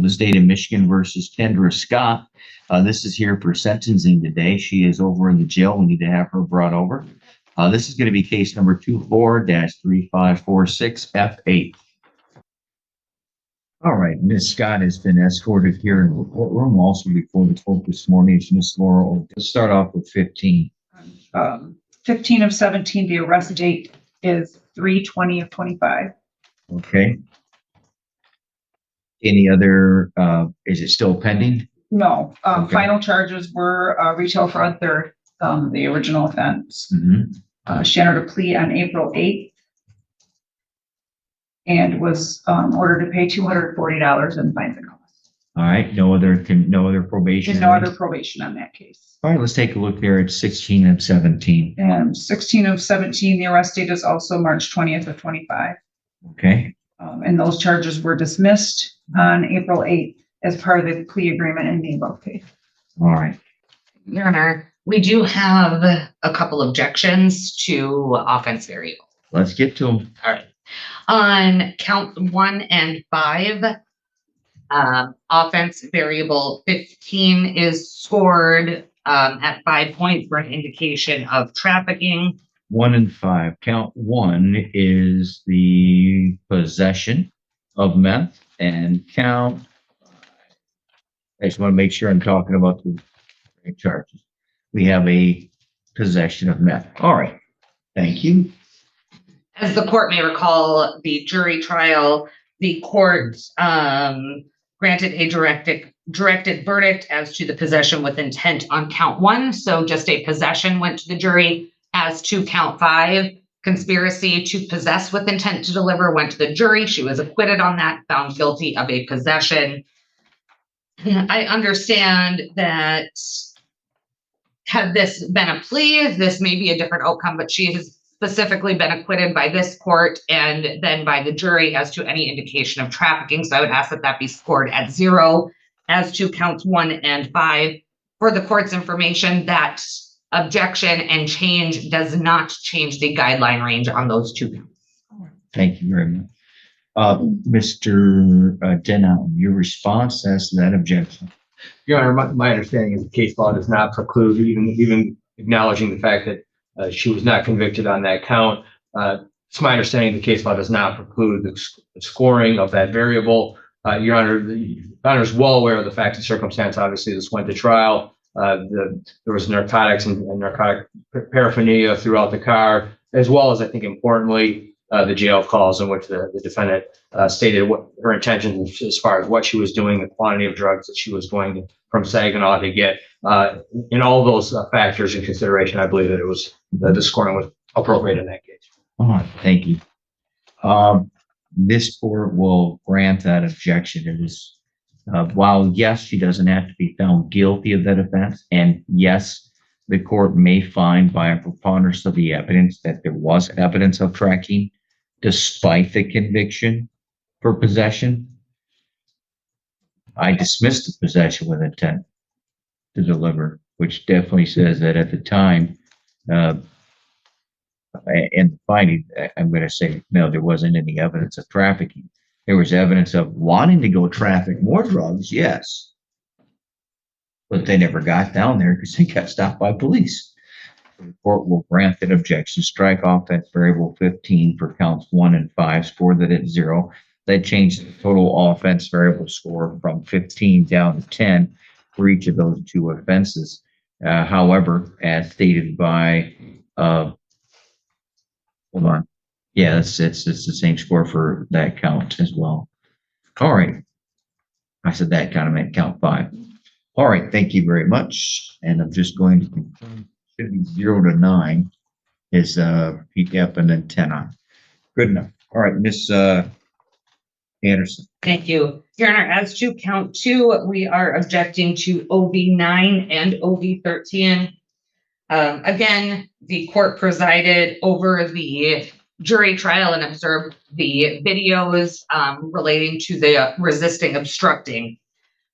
The state of Michigan versus Kendra Scott. This is here for sentencing today. She is over in the jail. We need to have her brought over. This is going to be case number 24-3546F8. All right, Ms. Scott has been escorted here in the courtroom also before the court this morning. It's Ms. Laurel. Let's start off with 15. 15 of 17, the arrest date is 3/20 of 25. Okay. Any other, is it still pending? No, Okay. Final charges were retail fraud third, the original offense. She entered a plea on April 8th and was ordered to pay $240 in fines and costs. All right, no other probation? There's no other probation on that case. All right, let's take a look there at 16 and 17. And 16 of 17, the arrest date is also March 20th of 25. Okay. And those charges were dismissed on April 8th as part of the plea agreement in the above case. All right. Your Honor, we do have a couple objections to offense variable. Let's get to them. All right. On count 1 and 5, offense variable 15 is scored at 5 points for an indication of trafficking. 1 and 5. Count 1 is the possession of meth, and count, I just want to make sure I'm talking about the right charges. We have a possession of meth. All right. Thank you. As the court may recall, the jury trial, the court granted a directed verdict as to the possession with intent on count 1. So just a possession went to the jury. As to count 5, conspiracy to possess with intent to deliver went to the jury. She was acquitted on that, found guilty of a possession. I understand that had this been a plea, this may be a different outcome, but she has specifically been acquitted by this court and then by the jury as to any indication of trafficking. So I would ask that that be scored at 0. As to counts 1 and 5, for the court's information, that objection and change does not change the guideline range on those 2 counts. Thank you very much. Mr. Denham, your response as to that objection? Your Honor, my understanding is the case law does not preclude, even acknowledging the fact that she was not convicted on that count. It's my understanding the case law does not preclude the scoring of that variable. Your Honor, the Honor is well aware of the facts and circumstance. Obviously, this went to trial. There was narcotics and narcotic paraphernalia throughout the car, as well as, I think importantly, the jail calls in which the defendant stated what her intentions as far as what she was doing, the quantity of drugs that she was going from Saginaw to get. In all those factors in consideration, I believe that it was the scoring was appropriate in that case. All right, thank you. This court will grant that objection. It is, while yes, she doesn't have to be found guilty of that offense, and yes, the court may find by a preponderance of the evidence that there was evidence of tracking despite the conviction for possession. I dismissed the possession with intent to deliver, which definitely says that at the time, and the finding, I'm going to say, no, there wasn't any evidence of trafficking. There was evidence of wanting to go traffic more drugs, yes. But they never got down there because they got stopped by police. The court will grant that objection, strike off that variable 15 for counts 1 and 5, score that at 0. That changed the total offense variable score from 15 down to 10 for each of those 2 offenses. However, as stated by, hold on. Yeah, it's the same score for that count as well. All right. I said that count, I meant count 5. All right, thank you very much. And I'm just going to confirm, should be 0 to 9 is PF and then 10 on. Good enough. All right, Miss Anderson. Thank you. Your Honor, as to count 2, we are objecting to OV9 and OV13. Again, the court presided over the jury trial and observed the videos relating to the resisting obstructing.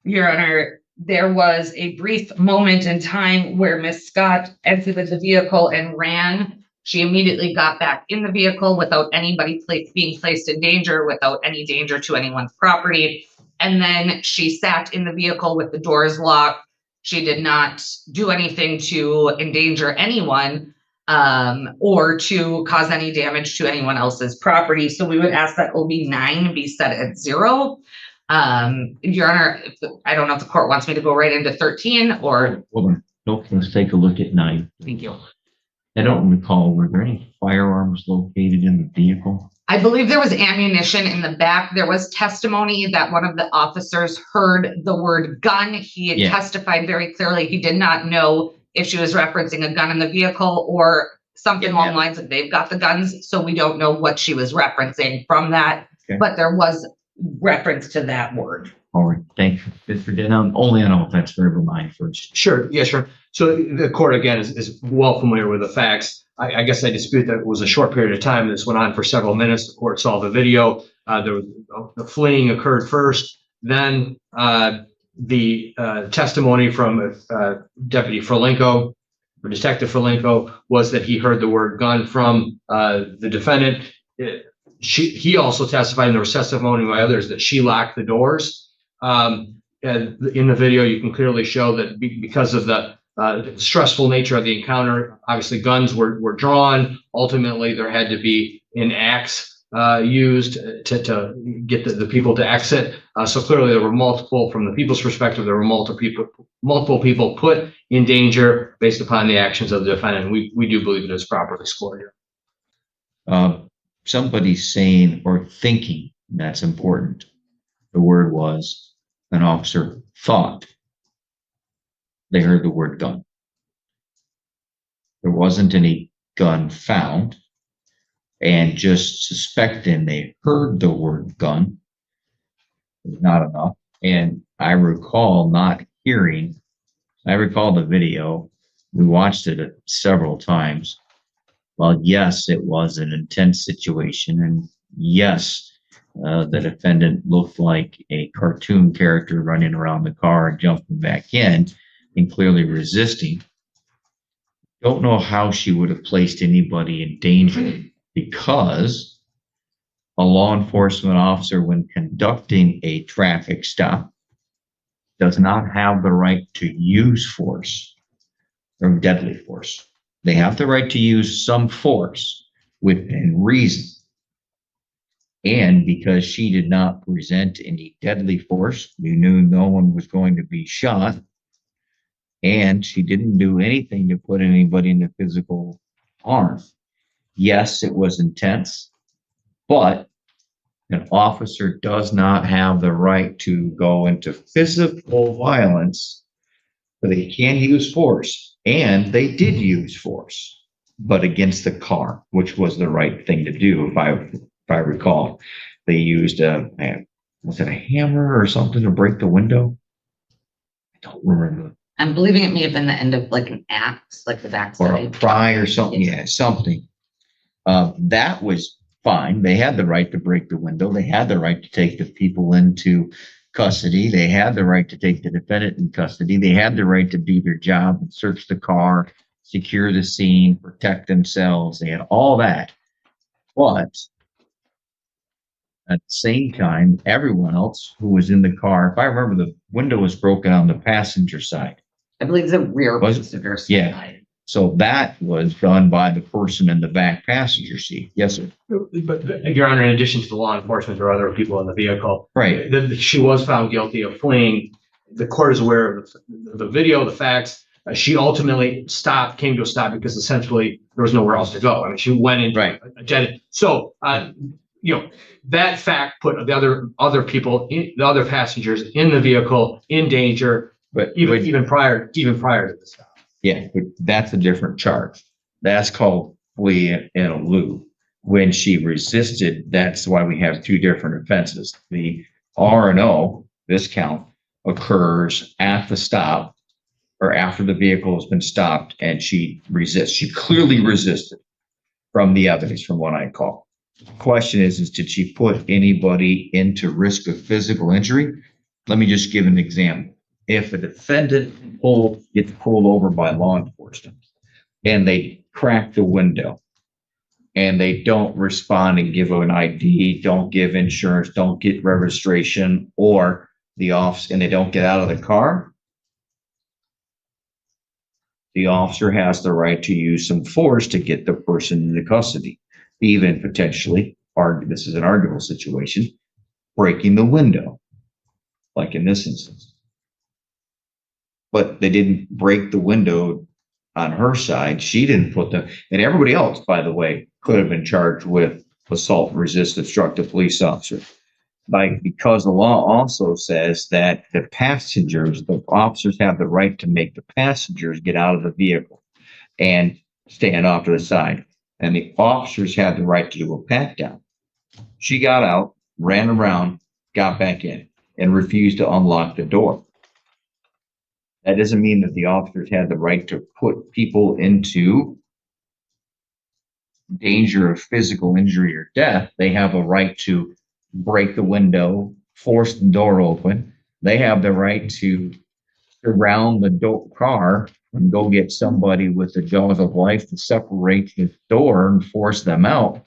Your Honor, there was a brief moment in time where Miss Scott exited the vehicle and ran. She immediately got back in the vehicle without anybody being placed in danger, without any danger to anyone's property. and then she sat in the vehicle with the doors locked. She did not do anything to endanger anyone or to cause any damage to anyone else's property. So we would ask that OB 9 be set at 0. Your Honor, I don't know if the court wants me to go right into 13 or. Hold on. Nope, let's take a look at 9. Thank you. I don't recall, were there any firearms located in the vehicle? I believe there was ammunition in the back. There was testimony that one of the officers heard the word gun. He had testified very clearly. He did not know if she was referencing a gun in the vehicle or something along the lines of they've got the guns. So we don't know what she was referencing from that, but there was reference to that word. All right, thank you. Mr. Denham, only on offense variable 9 first. Sure. Yeah, sure. So the court, again, is well familiar with the facts. I guess I dispute that it was a short period of time. This went on for several minutes. The court saw the video. There was the fleeing occurred first. Then the testimony from Deputy Furlenko, or Detective Furlenko, was that he heard the word gun from the defendant. He also testified, and there was testimony by others, that she locked the doors. And in the video, you can clearly show that because of the stressful nature of the encounter, obviously guns were drawn. Ultimately, there had to be an axe used to get the people to exit. So clearly, there were multiple, from the people's perspective, there were multiple people put in danger based upon the actions of the defendant. We do believe it is properly scored here. Somebody's saying or thinking, that's important. The word was an officer thought they heard the word gun. There wasn't any gun found, and just suspecting they heard the word gun is not enough. And I recall the video. We watched it several times. Well, yes, it was an intense situation, and yes, the defendant looked like a cartoon character running around the car and jumping back in and clearly resisting. Don't know how she would have placed anybody in danger, because a law enforcement officer, when conducting a traffic stop, does not have the right to use force or deadly force. They have the right to use some force within reason. And because she did not present any deadly force, we knew no one was going to be shot, and she didn't do anything to put anybody into physical harm. Yes, it was intense, but an officer does not have the right to go into physical violence, but they can use force, and they did use force, but against the car, which was the right thing to do. If I recall, they used was it a hammer or something to break the window? I don't remember. I'm believing it may have been the end of like an axe, like the backside. Or a pry or something. Yeah, something. That was fine. They had the right to break the window. They had the right to take the people into custody. They had the right to take the defendant in custody. They had the right to do their job and search the car, secure the scene, protect themselves. They had all that. But at the same time, everyone else who was in the car, if I remember, the window was broken on the passenger side. I believe the rear passenger side. Yeah. So that was done by the person in the back passenger seat. Yes, sir. But Your Honor, in addition to the law enforcement, there are other people in the vehicle. Right. She was found guilty of fleeing. The court is aware of the video, the facts. She ultimately came to a stop because essentially there was nowhere else to go. I mean, she went in. Right. So, that fact put the other people, the other passengers in the vehicle in danger, but even prior to the stop. Yeah, but that's a different charge. That's called flee and elude. When she resisted, that's why we have two different offenses. The R&O, this count, occurs at the stop or after the vehicle has been stopped, and she resists. She clearly resisted from the evidence, from what I call. The question is did she put anybody into risk of physical injury? Let me just give an example. If a defendant gets pulled over by law enforcement and they crack the window and they don't respond and give an ID, don't give insurance, don't get registration, or the officer, and they don't get out of the car, the officer has the right to use some force to get the person into custody, even potentially, this is an arguable situation, breaking the window, like in this instance. But they didn't break the window on her side. She didn't put them, and everybody else, by the way, could have been charged with assault and resist, obstruct a police officer. Because the law also says that the passengers, the officers have the right to make the passengers get out of the vehicle and stand off to the side. And the officers had the right to do a pat down. She got out, ran around, got back in, and refused to unlock the door. That doesn't mean that the officers had the right to put people into danger of physical injury or death. They have a right to break the window, force the door open. They have the right to surround the car and go get somebody with the jaws of life to separate the door and force them out.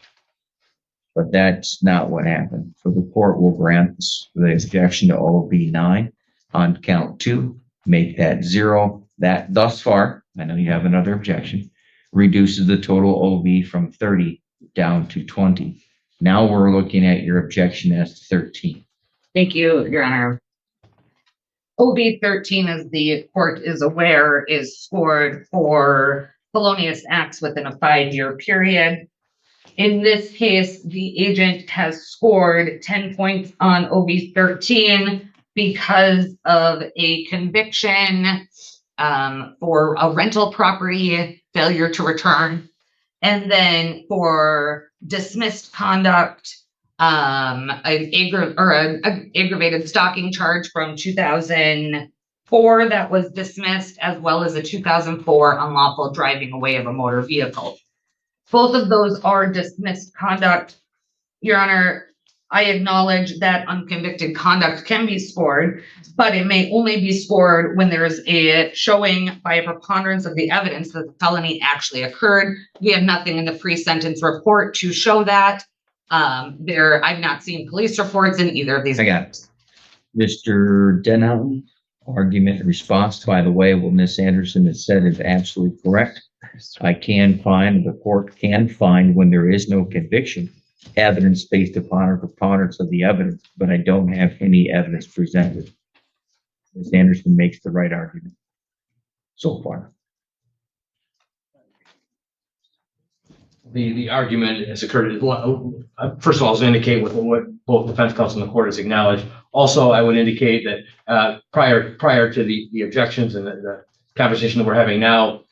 But that's not what happened. So the court will grant the objection to OB9 on count 2, make that 0. That thus far, I know you have another objection, reduces the total OB from 30 down to 20. Now we're looking at your objection as to 13. Thank you, Your Honor. OB 13, as the court is aware, is scored for felonious acts within a 5-year period. In this case, the agent has scored 10 points on OB 13 because of a conviction for a rental property failure to return, and then for dismissed conduct, an aggravated stalking charge from 2004 that was dismissed, as well as a 2004 unlawful driving away of a motor vehicle. Both of those are dismissed conduct. Your Honor, I acknowledge that unconvicted conduct can be scored, but it may only be scored when there is a showing by a preponderance of the evidence that the felony actually occurred. We have nothing in the pre-sentence report to show that. I've not seen police reports in either of these. I got it. Mr. Denham, argument and response, by the way, what Ms. Anderson has said is absolutely correct. I can find, the court can find, when there is no conviction, evidence based upon a preponderance of the evidence, but I don't have any evidence presented. Ms. Anderson makes the right argument so far. The argument has occurred. First of all, I'll indicate with what both defense counsel and the court has acknowledged. Also, I would indicate that prior to the objections and the conversation that we're having now,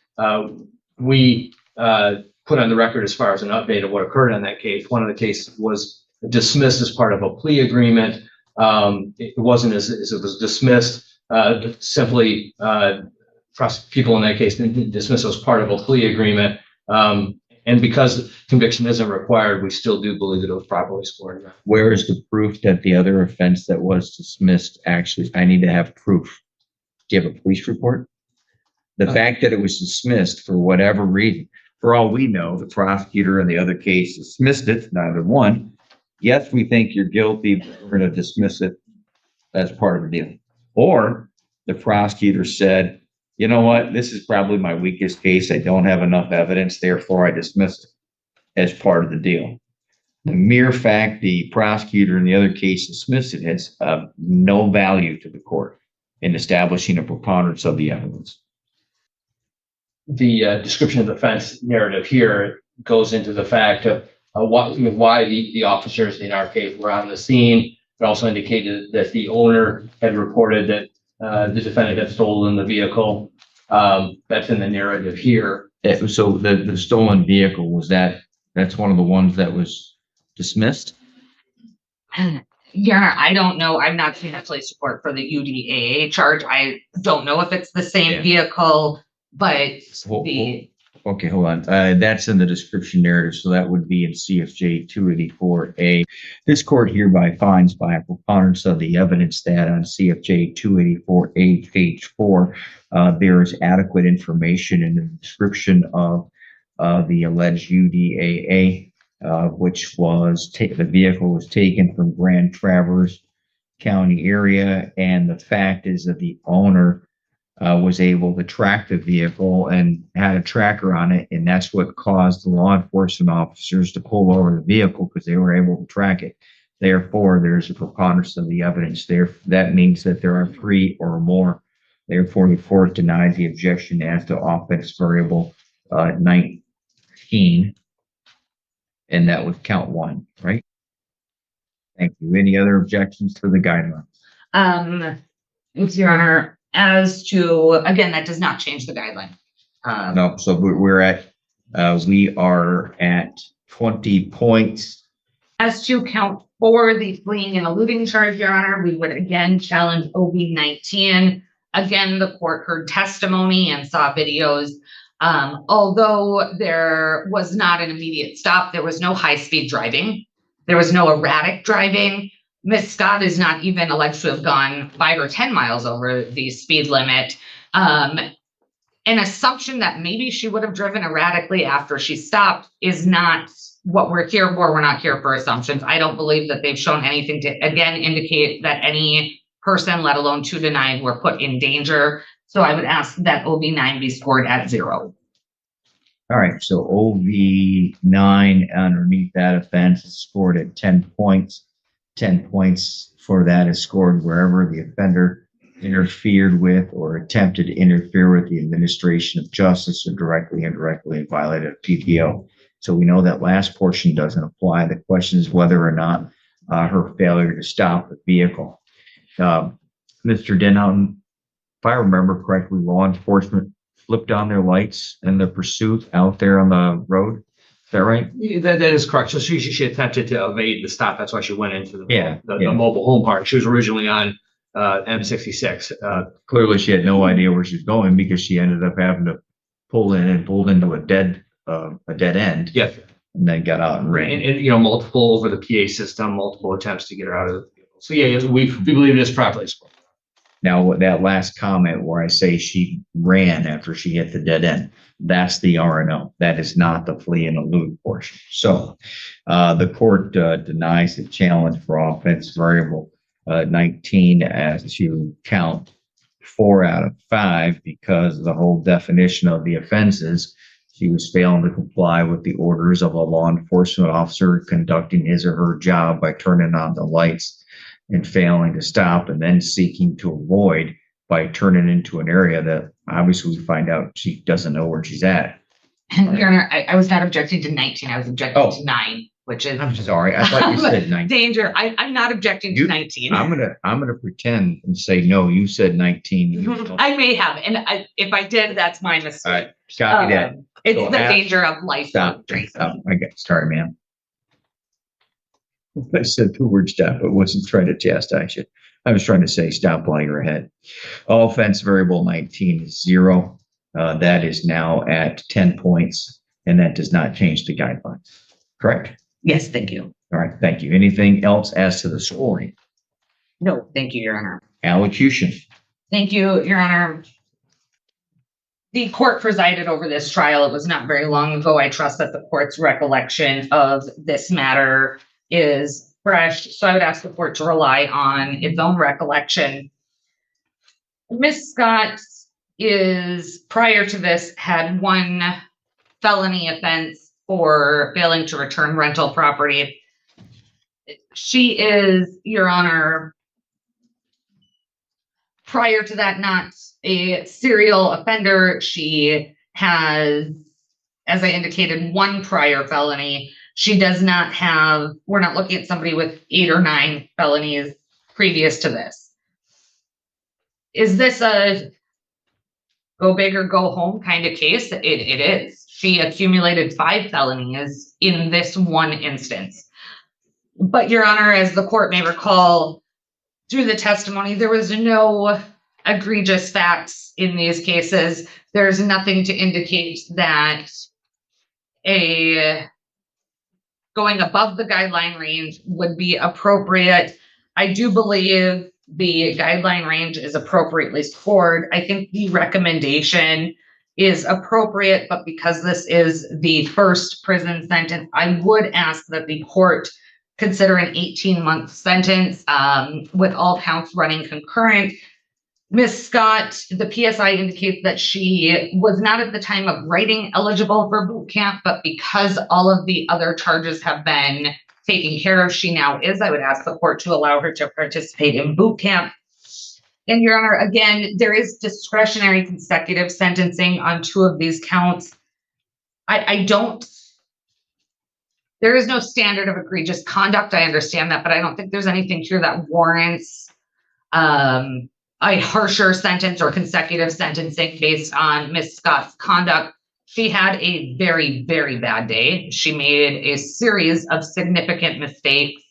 we put on the record as far as an update of what occurred on that case. One of the cases was dismissed as part of a plea agreement. It wasn't as it was dismissed. Simply, people in that case didn't dismiss it as part of a plea agreement. And because conviction isn't required, we still do believe that it was properly scored. Where is the proof that the other offense that was dismissed actually, I need to have proof. Do you have a police report? The fact that it was dismissed for whatever reason, for all we know, the prosecutor in the other case dismissed it, neither one. Yes, we think you're guilty, but we're going to dismiss it as part of the deal. Or the prosecutor said, you know what, this is probably my weakest case. I don't have enough evidence, therefore I dismissed it as part of the deal. The mere fact the prosecutor in the other case dismissed it has no value to the court in establishing a preponderance of the evidence. The description of the offense narrative here goes into the fact of why the officers in our case were on the scene. It also indicated that the owner had reported that the defendant had stolen the vehicle. That's in the narrative here. So the stolen vehicle, that's one of the ones that was dismissed? Yeah, I don't know. I've not seen a police report for the UDAA charge. I don't know if it's the same vehicle, but okay, hold on. That's in the description narrative, so that would be in CFJ 284A. This court hereby finds by a preponderance of the evidence that on CFJ 284A, page 4, there is adequate information in the description of the alleged UDAA which was the vehicle was taken from Grand Traverse County area. And the fact is that the owner was able to track the vehicle and had a tracker on it. And that's what caused the law enforcement officers to pull over the vehicle, because they were able to track it. Therefore, there's a preponderance of the evidence there. That means that there are 3 or more. Therefore, the court denied the objection as to offense variable 19. And that would count 1, right? Thank you. Any other objections to the guidelines? Your Honor, as to, again, that does not change the guideline. No, so we are at 20 points. As to count 4, the fleeing and eluding charge, Your Honor, we would again challenge OB 19. Again, the court heard testimony and saw videos. Although there was not an immediate stop, there was no high-speed driving. There was no erratic driving. Ms. Scott is not even alleged to have gone 5 or 10 miles over the speed limit. An assumption that maybe she would have driven erratically after she stopped is not what we're here for. We're not here for assumptions. I don't believe that they've shown anything to, again, indicate that any person, let alone 2 to 9, were put in danger. So I would ask that OB9 be scored at 0. All right, so OB9 underneath that offense is scored at 10 points. 10 points for that is scored wherever the offender interfered with or attempted to interfere with the administration of justice or directly, indirectly violated a PPO. So we know that last portion doesn't apply. The question is whether or not her failure to stop the vehicle. Mr. Denham, if I remember correctly, law enforcement flipped on their lights in the pursuit out there on the road. Is that right? That is correct. So she attempted to evade the stop. That's why she went into the Yeah. mobile home park. She was originally on M66. Clearly, she had no idea where she was going, because she ended up having to pulled into a dead end. Yes. And then got out and ran. And multiple over the PA system, multiple attempts to get her out of the vehicle. So yeah, we believe it is properly scored. Now, that last comment where I say she ran after she hit the dead end, that's the RNO. That is not the flee and elude portion. So the court denies the challenge for offense variable 19 as to count 4 out of 5, because the whole definition of the offenses, she was failing to comply with the orders of a law enforcement officer conducting his or her job by turning on the lights and failing to stop, and then seeking to avoid by turning into an area that obviously we find out she doesn't know where she's at. Your Honor, I was not objecting to 19. I was objecting to 9, which is. I'm sorry. I thought you said 19. Danger. I'm not objecting to 19. I'm gonna pretend and say no. You said 19. I may have, and if I did, that's my mistake. All right, copy that. It's So the danger of life. Stop. Sorry, ma'am. I said the word stop. I wasn't trying to chastise you. I was trying to say stop while you're ahead. Offense variable 19 is 0. That is now at 10 points, and that does not change the guidelines. Correct? Yes, thank you. All right, thank you. Anything else as to the scoring? No, thank you, Your Honor. Allocution. Thank you, Your Honor. The court presided over this trial. It was not very long ago. I trust that the court's recollection of this matter is fresh. So I would ask the court to rely on its own recollection. Ms. Scott prior to this, had 1 felony offense for failing to return rental property. She is, Your Honor, prior to that, not a serial offender. She has, as I indicated, 1 prior felony. She does not have, we're not looking at somebody with 8 or 9 felonies previous to this. Is this a go big or go home kind of case? It is. She accumulated 5 felonies in this one instance. But Your Honor, as the court may recall, through the testimony, there was no egregious facts in these cases. There's nothing to indicate that going above the guideline range would be appropriate. I do believe the guideline range is appropriately scored. I think the recommendation is appropriate, but because this is the first prison sentence, I would ask that the court consider an 18-month sentence with all counts running concurrent. Ms. Scott, the PSI indicates that she was not at the time of writing eligible for boot camp, but because all of the other charges have been taken care of, she now is. I would ask the court to allow her to participate in boot camp. And Your Honor, again, there is discretionary consecutive sentencing on 2 of these counts. There is no standard of egregious conduct. I understand that, but I don't think there's anything here that warrants a harsher sentence or consecutive sentencing based on Ms. Scott's conduct. She had a very, very bad day. She made a series of significant mistakes,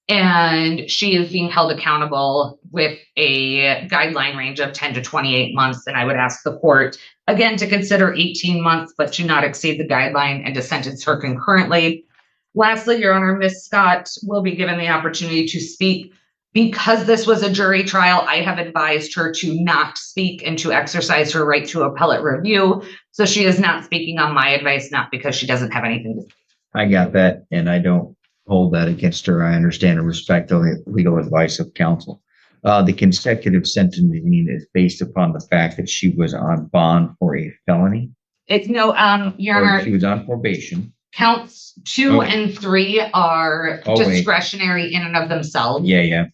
and she is being held accountable with a guideline range of 10 to 28 months. And I would ask the court, again, to consider 18 months, but to not exceed the guideline and to sentence her concurrently. Lastly, Your Honor, Ms. Scott will be given the opportunity to speak. Because this was a jury trial, I have advised her to not speak and to exercise her right to appellate review. So she is not speaking on my advice, not because she doesn't have anything to say. I got that, and I don't hold that against her. I understand and respect the legal advice of counsel. The consecutive sentencing is based upon the fact that she was on bond for a felony. It's no, Your Or Honor, she was on probation. counts 2 Oh. and 3 are Oh, wait. discretionary in and of themselves. Yeah.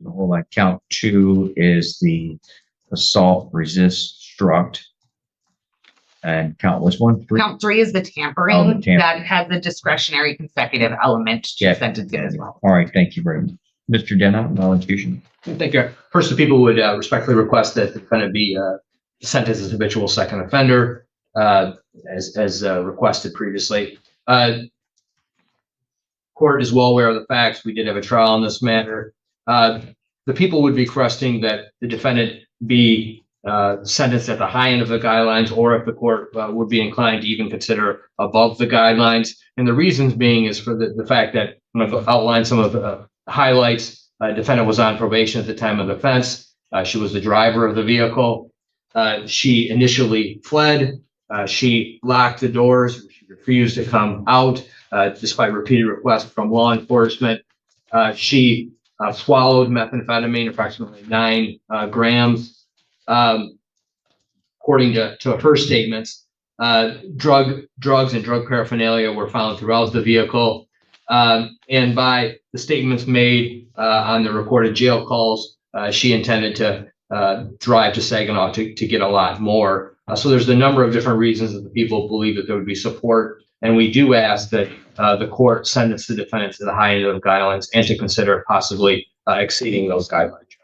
Hold on. Count 2 is the assault, resist, struct. And count was 1, 3. Count 3 is the tampering. Oh, the tampering. That has a discretionary consecutive element to Yeah. sentencing as well. All right. Thank you very much. Mr. Denham, elocution. Thank you. First, the people would respectfully request that the defendant be sentenced as habitual second offender, as requested previously. Court is well aware of the facts. We did have a trial on this matter. The people would be requesting that the defendant be sentenced at the high end of the guidelines, or if the court would be inclined to even consider above the guidelines. And the reasons being is for the fact that I'm going to outline some of the highlights. Defendant was on probation at the time of the offense. She was the driver of the vehicle. She initially fled. She locked the doors. She refused to come out despite repeated requests from law enforcement. She swallowed methamphetamine, approximately 9 grams. According to her statements, drugs and drug paraphernalia were found throughout the vehicle. And by the statements made on the recorded jail calls, she intended to drive to Saginaw to get a lot more. So there's a number of different reasons that the people believe that there would be support. And we do ask that the court sentence the defendant to the high end of the guidelines and to consider possibly exceeding those guidelines.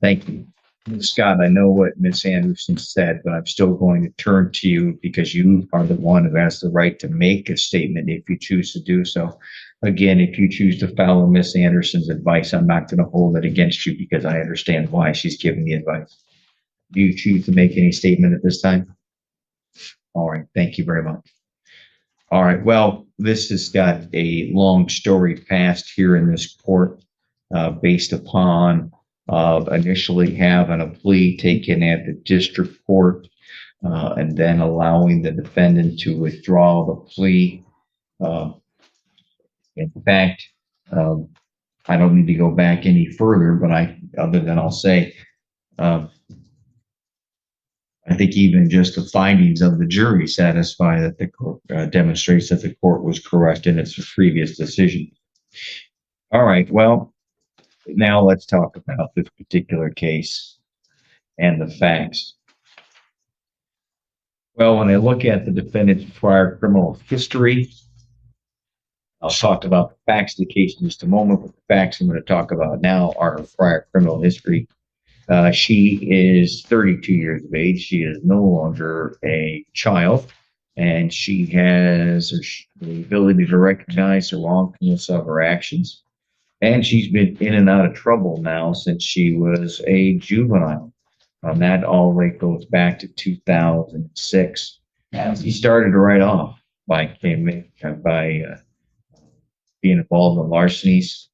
Thank you. Scott, I know what Ms. Anderson said, but I'm still going to turn to you because you are the one who has the right to make a statement if you choose to do so. Again, if you choose to follow Ms. Anderson's advice, I'm not going to hold it against you because I understand why she's giving the advice. Do you choose to make any statement at this time? All right. Thank you very much. All right. Well, this has got a long story past here in this court based upon initially having a plea taken at the district court and then allowing the defendant to withdraw the plea. In fact, I don't need to go back any further, but other than I'll say, I think even just the findings of the jury satisfy that the court demonstrates that the court was correct in its previous decision. All right. Well, now let's talk about this particular case and the facts. Well, when I look at the defendant's prior criminal history, I'll talk about the facts of the case in just a moment, but the facts I'm going to talk about now are her prior criminal history. She is 32 years of age. She is no longer a child, and she has the ability to recognize the wrongfulness of her actions. And she's been in and out of trouble now since she was a juvenile. That all the way goes back to 2006. She started right off by being involved in larcenies.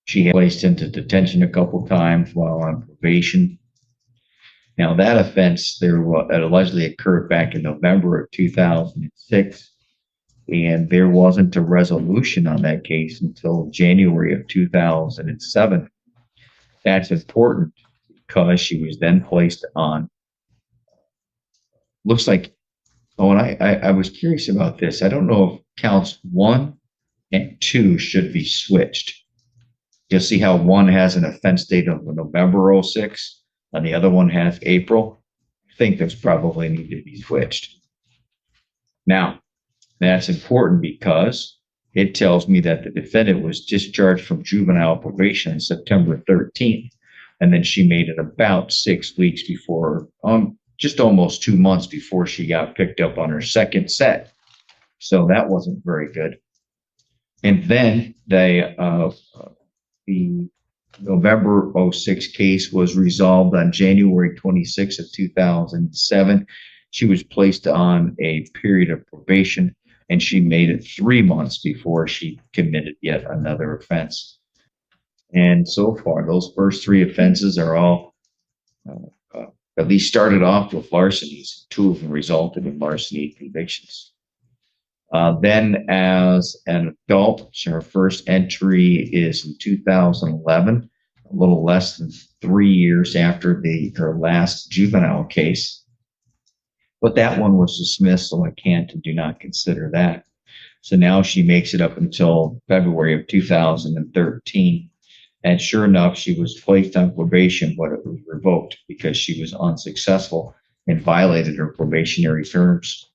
She was placed into detention a couple times while on probation. Now, that offense there allegedly occurred back in November of 2006, and there wasn't a resolution on that case until January of 2007. That's important because she was then placed on, looks like, oh, and I was curious about this. I don't know if counts 1 and 2 should be switched. You'll see how one has an offense date of November 06 and the other one has April. I think those probably need to be switched. Now, that's important because it tells me that the defendant was discharged from juvenile probation on September 13th, and then she made it about 6 weeks before, just almost 2 months before she got picked up on her second set. So that wasn't very good. And then the November 06 case was resolved on January 26th of 2007. She was placed on a period of probation, and she made it 3 months before she committed yet another offense. And so far, those first 3 offenses are all at least started off with larcenies. 2 of them resulted in larceny convictions. Then as an adult, her first entry is in 2011, a little less than 3 years after her last juvenile case. But that one was dismissed, so I can't and do not consider that. So now she makes it up until February of 2013. And sure enough, she was placed on probation, but it was revoked because she was unsuccessful and violated her probationary terms.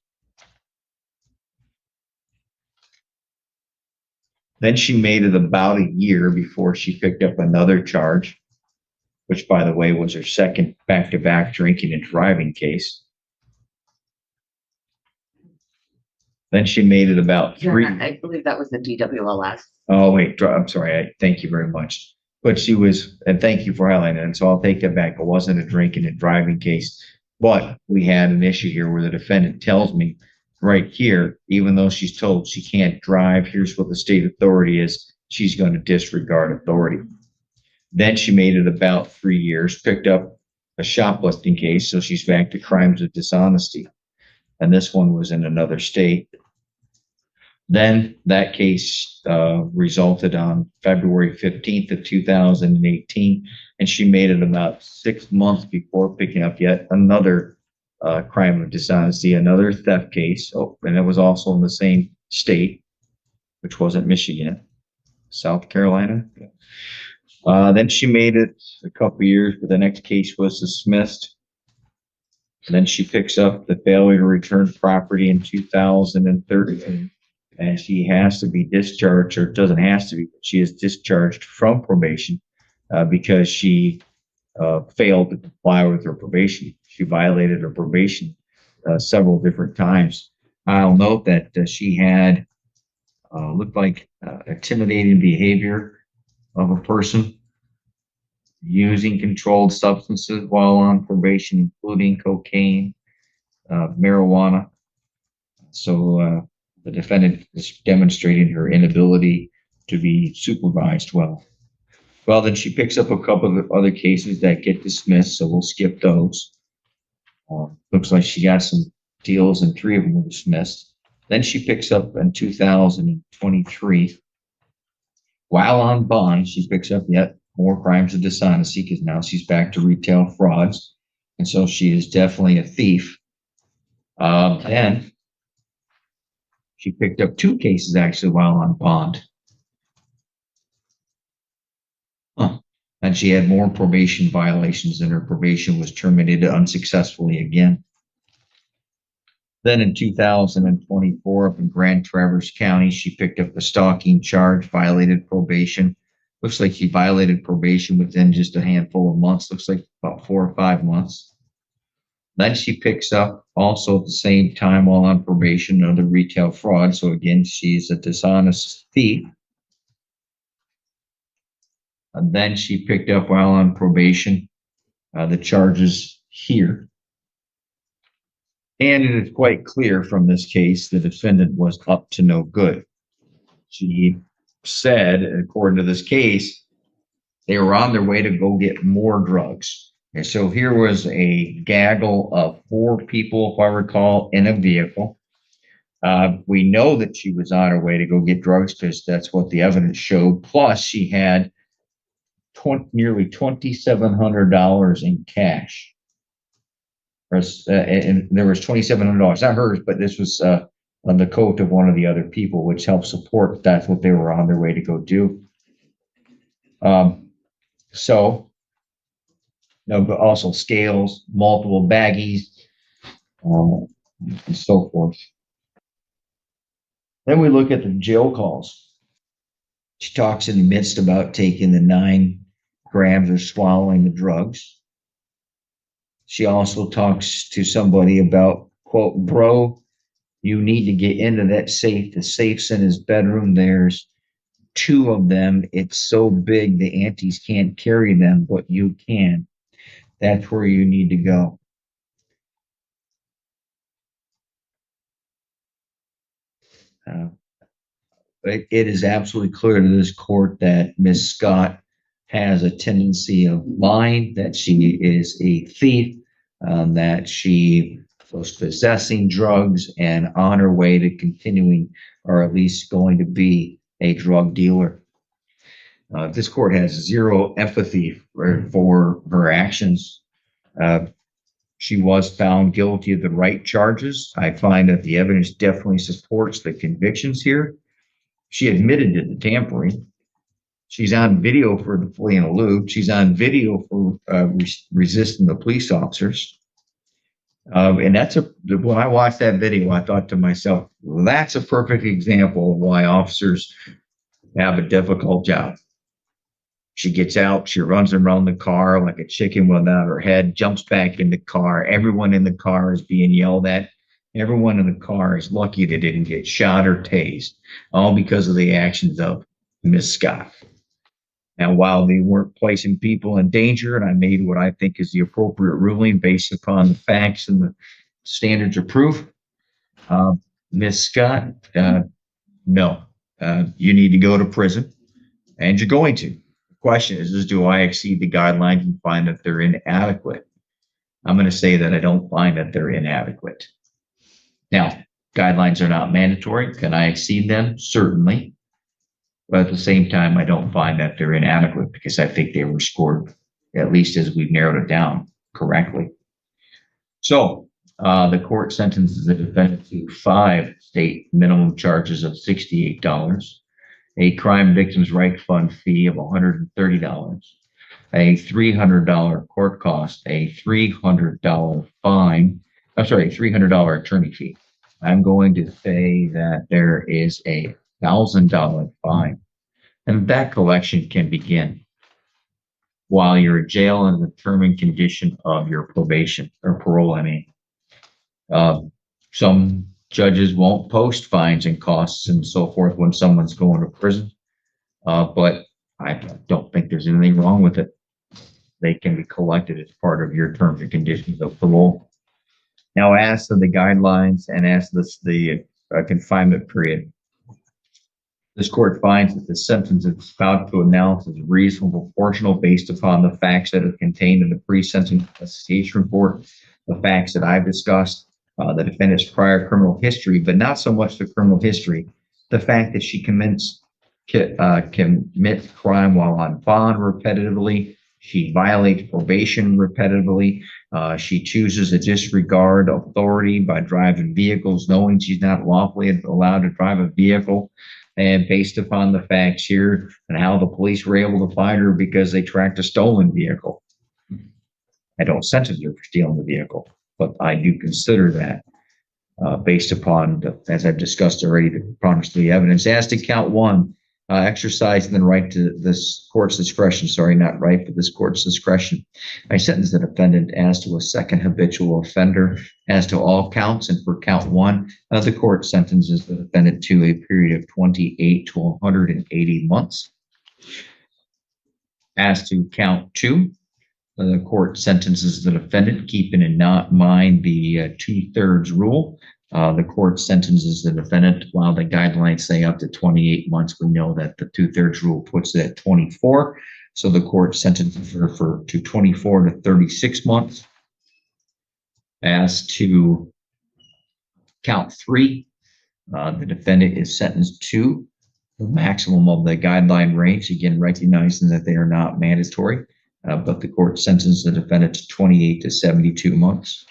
Then she made it about a year before she picked up another charge, which, by the way, was her second back-to-back drinking and driving case. Then she made it about 3. I believe that was the DWLS. Oh, wait, I'm sorry. Thank you very much. But she was, and thank you for highlighting it. And so I'll take that back. It wasn't a drinking and driving case, but we had an issue here where the defendant tells me right here, even though she's told she can't drive, here's what the state authority is. She's going to disregard authority. Then she made it about 3 years, picked up a shoplifting case. So she's back to crimes of dishonesty. And this one was in another state. Then that case resulted on February 15th of 2018, and she made it about 6 months before picking up yet another crime of dishonesty, another theft case, and it was also in the same state, which wasn't Michigan, South Carolina. Then she made it a couple years, but the next case was dismissed. And then she picks up the failure to return property in 2013. And she has to be discharged, or doesn't have to be, but she is discharged from probation because she failed to comply with her probation. She violated her probation several different times. I'll note that she had looked like intimidating behavior of a person, using controlled substances while on probation, including cocaine, marijuana. So the defendant is demonstrating her inability to be supervised well. Well, then she picks up a couple of other cases that get dismissed, so we'll skip those. Looks like she got some deals and 3 of them were dismissed. Then she picks up in 2023. While on bond, she picks up yet more crimes of dishonesty because now she's back to retail frauds. And so she is definitely a thief. And she picked up 2 cases actually while on bond. And she had more probation violations, and her probation was terminated unsuccessfully again. Then in 2024, up in Grand Traverse County, she picked up a stalking charge, violated probation. Looks like she violated probation within just a handful of months. Looks like about 4 or 5 months. Then she picks up also at the same time while on probation another retail fraud. So again, she's a dishonest thief. And then she picked up while on probation the charges here. And it is quite clear from this case the defendant was up to no good. She said, according to this case, They were on their way to go get more drugs. And so here was a gaggle of 4 people, if I recall, in a vehicle. We know that she was on her way to go get drugs because that's what the evidence showed. Plus, she had nearly $2,700 in cash. And there was $2,700, not hers, but this was on the coat of one of the other people, which helped support that's what they were on their way to go do. But also scales, multiple baggies, and so forth. Then we look at the jail calls. She talks in the midst about taking the 9 grams or swallowing the drugs. She also talks to somebody about, quote, bro, you need to get into that safe. The safe's in his bedroom. There's 2 of them. It's so big the aunties can't carry them, but you can. That's where you need to go. It is absolutely clear to this court that Ms. Scott has a tendency of lying, that she is a thief, that she was possessing drugs and on her way to continuing, or at least going to be, a drug dealer. This court has zero empathy for her actions. She was found guilty of the right charges. I find that the evidence definitely supports the convictions here. She admitted to the tampering. She's on video for the flee and elude. She's on video for resisting the police officers. And when I watched that video, I thought to myself, well, that's a perfect example of why officers have a difficult job. She gets out, she runs around the car like a chicken without her head, jumps back in the car. Everyone in the car is being yelled at. Everyone in the car is lucky they didn't get shot or tased, all because of the actions of Miss Scott. And while they weren't placing people in danger, and I made what I think is the appropriate ruling based upon the facts and the standards of proof, Miss Scott, no, you need to go to prison, and you're going to. The question is do I exceed the guidelines and find that they're inadequate? I'm going to say that I don't find that they're inadequate. Now, guidelines are not mandatory. Can I exceed them? Certainly. But at the same time, I don't find that they're inadequate because I think they were scored, at least as we've narrowed it down, correctly. So the court sentences the defendant to 5 state minimum charges of $68, a crime victims' right fund fee of $130, a $300 court cost, a $300 fine, $300 attorney fee. I'm going to say that there is a $1,000 fine, and that collection can begin while you're in jail in the term and condition of your probation or parole. Some judges won't post fines and costs and so forth when someone's going to prison, but I don't think there's anything wrong with it. They can be collected as part of your terms and conditions of parole. Now, as to the guidelines and as to the confinement period, this court finds that the sentence is about to announce is reasonable, proportional, based upon the facts that are contained in the pre-sentence investigation report, the facts that I've discussed, the defendant's prior criminal history, but not so much the criminal history, the fact that she commits crime while on bond repetitively, she violates probation repetitively, she chooses to disregard authority by driving vehicles knowing she's not lawfully allowed to drive a vehicle. And based upon the facts here and how the police were able to find her because they tracked a stolen vehicle. I don't sentence her for stealing the vehicle, but I do consider that based upon, as I've discussed already, the preponderance of the evidence. As to count 1, exercising the right to this court's discretion, this court's discretion. I sentence the defendant as to a second habitual offender as to all counts, and for count 1, the court sentences the defendant to a period of 28 to 180 months. As to count 2, the court sentences the defendant, keeping in mind the 2/3 rule. The court sentences the defendant, while the guidelines say up to 28 months. We know that the 2/3 rule puts it at 24. So the court sentenced her to 24 to 36 months. As to count 3, the defendant is sentenced to the maximum of the guideline range, again, recognizing that they are not mandatory, but the court sentenced the defendant to 28 to 72 months.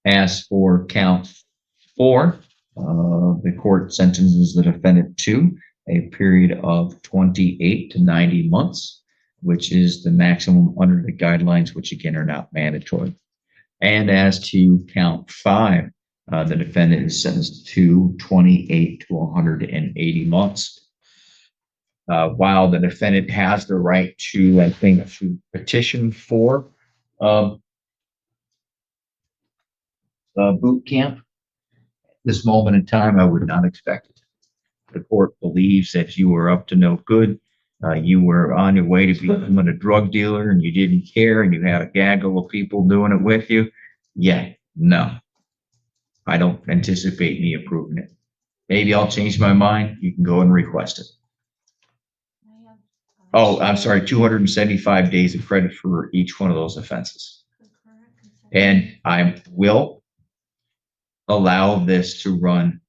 As for count 4, the court sentences the defendant to a period of 28 to 90 months, which is the maximum under the guidelines, which again are not mandatory. And as to count 5, the defendant is sentenced to 28 to 180 months. While the defendant has the right to, I think, to petition for boot camp, this moment in time, I would not expect it. The court believes that you were up to no good. You were on your way to becoming a drug dealer and you didn't care and you had a gaggle of people doing it with you. Yeah, no. I don't anticipate me approving it. Maybe I'll change my mind. You can go and request it. Oh, I'm sorry, 275 days of credit for each one of those offenses. And I will allow this to run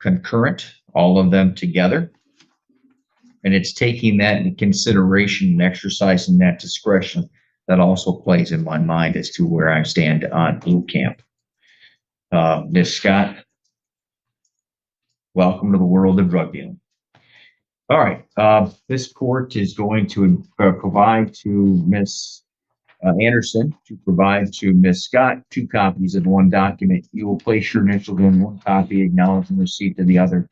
concurrent, all of them together. And it's taking that into consideration and exercising that discretion that also plays in my mind as to where I stand on boot camp. Ms. Scott, welcome to the world of drug dealing. All right, this court is going to provide to Ms. Anderson to provide to Ms. Scott 2 copies of one document. You will place your initials in one copy, acknowledging receipt of the other.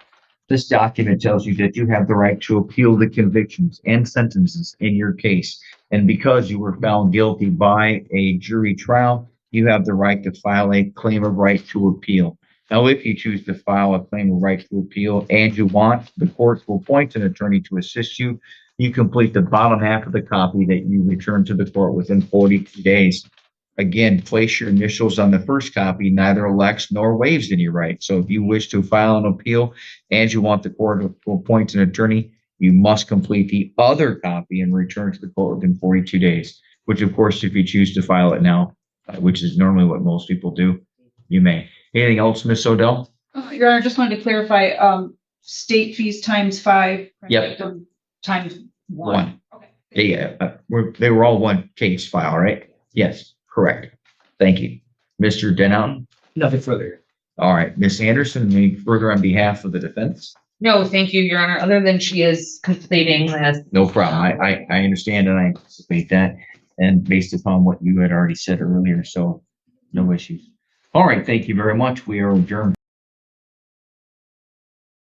This document tells you that you have the right to appeal the convictions and sentences in your case. And because you were found guilty by a jury trial, you have the right to file a claim of right to appeal. Now, if you choose to file a claim of right to appeal and you want, the court will appoint an attorney to assist you. You complete the bottom half of the copy that you return to the court within 42 days. Again, place your initials on the first copy, neither elects nor waives any right. So if you wish to file an appeal and you want the court to appoint an attorney, you must complete the other copy and return to the court within 42 days, which of course, if you choose to file it now, which is normally what most people do, you may. Anything else, Ms. Odell? Your Honor, just wanted to clarify, state fees times 5. Yep. Times 1. Okay. Yeah, they were all one case file, right? Yes, correct. Thank you. Mr. Denham? Nothing further. All right. Ms. Anderson, any further on behalf of the defense? No, thank you, Your Honor, other than she is completing this. No problem. I understand and I anticipate that. And based upon what you had already said earlier, so no issues. All right. Thank you very much. We are adjourned.